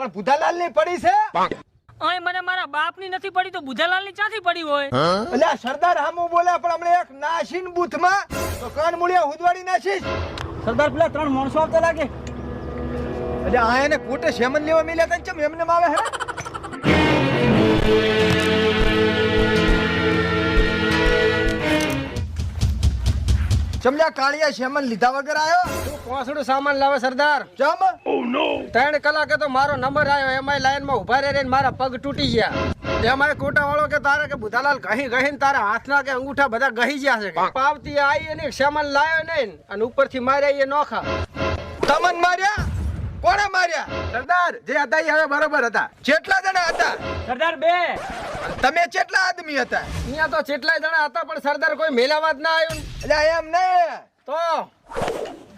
પણ બુધાલાલ ની પડી છે અહીં મને મારા બાપ ની નથી પડી તો બુધાલાલ ની ક્યાંથી પડી હોય? એટલે આ સરદાર હામુ બોલ્યા પણ હમણે એક નાશીન બૂથ માં તો કાન મૂળિયા હુદવાડી નાશીશ. સરદાર પેલા 3 માણસો આવતા લાગે. એટલે આ એને કોટે શેમન લેવા મિલ્યા તને ચમ એમને આવે હે? ચમલા કાળિયા શેમન લીધા વગર આયો? તું પોસડું સામાન લાવે સરદાર. ચમ 3 કલાકે તો મારો નંબર આવ્યો, એમાં લાઈન માં ઉભા રહીને મારા પગ તૂટી ગયા. એમાં કોટા વાળો કે તારે કે બુધાલાલ ગહીને તારા હાથના કે અંગૂઠા બધા ગહી ગયા છે. પાવતી આવી અને સામાન લાવ્યો નહીં અને ઉપરથી માર્યા એ નોખા. તમન માર્યા? કોણે માર્યા? સરદાર જે હતા એ હવે બરોબર હતા. કેટલા જણા હતા? સરદાર 2. તમે કેટલા આદમી હતા? અહીંયા તો કેટલાય જણા હતા પણ સરદાર કોઈ મેલાવા જ ના આવ્યું. એટલે એમ નહીં તો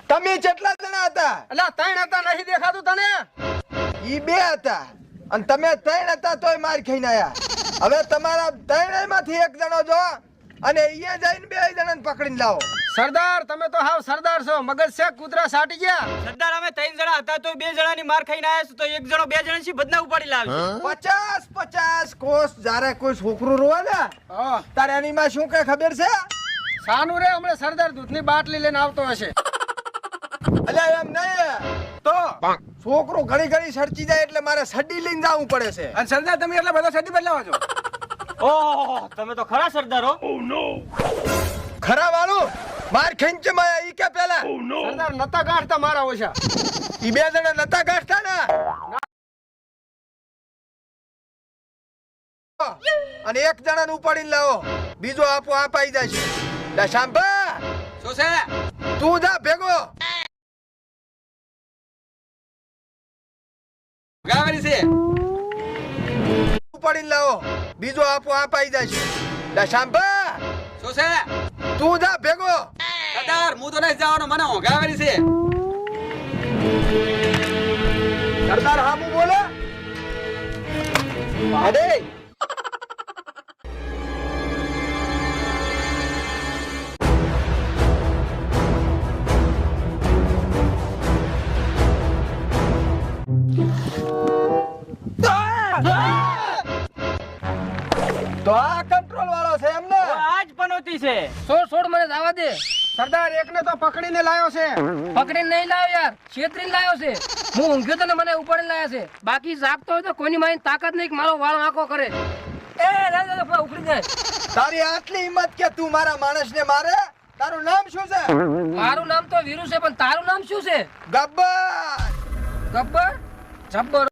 તમે કેટલા જણા હતા? એટલે 3 હતા, નહીં દેખાતું તને? ઈ 2 હતા અને તમે 3 હતા તોય માર ખાઈને આયા. હવે તમારા 3 માંથી એક જણો જો અને અહીંયા જઈને 2 જણાને પકડીને લાવો. સરદાર તમે તો હાવ સરદાર છો, મગજ છે કૂતરા સાટી ગયા. સરદાર અમે 3 જણા હતા તો 2 જણાની માર ખાઈને આયા છે તો એક જણો 2 જણાની બદના ઉપાડી લાવશે. 50 કોસ જ્યારે કોઈ છોકરું રોવે ને તારે એની માં શું કઈ ખબર છે? સાનું રે હમણાં સરદાર દૂધની બાટલી લઈને આવતો હશે. અલ્યા એમ નહીં તો છોકરો ઘડી ઘડી સડચી જાય એટલે મારે સડી લઈને જવું પડે છે. અને સરદાર તમે એટલા બધા સડી બદલાવા છો? ઓહો તમે તો ખરા સરદાર હો. ખરા વાળું માર ખેંચ માયા ઈ કે પેલા સરદાર નતા ગાંઠતા મારા ઓછા. ઈ 2 જણા નતા ગાંઠતા ને અને એક જણાને ઉપાડીને લાવો, બીજો આપો આપાઈ જાય છે. લા શાંભા શું છે? તું જા ભેગો. ગાવાની છે ઉપાડીને લાવો, બીજો આપો આપાઈ જાય છે. લા શાંભા શું છે? તું જા ભેગો. સરદાર હું તો નહીં જવાનો, મને ગાવાની છે. સરદાર હામુ બોલે અરે તો આ કંટ્રોલ વાળો છે એમને? આજ પનોતી છે. છોડ મને જવા દે. સરદાર એકને તો પકડીને લાયો છે. પકડીને નહીં લાવ્યો યાર, છેતરીને લાવ્યો છે. હું ઊંઘ્યો તો ને મને ઉપાડીને લાયા છે. બાકી જાગતો હોય તો કોઈની મારી તાકાત નહીં કે મારો વાળ આંકો કરે. એ રાજા ઉપડી જાય. તારી આટલી હિંમત કે તું મારા માણસને મારે? તારું નામ શું છે? મારું નામ તો વીરુ છે પણ તારું નામ શું છે? ગબ્બર. ગબ્બર? જબ્બર.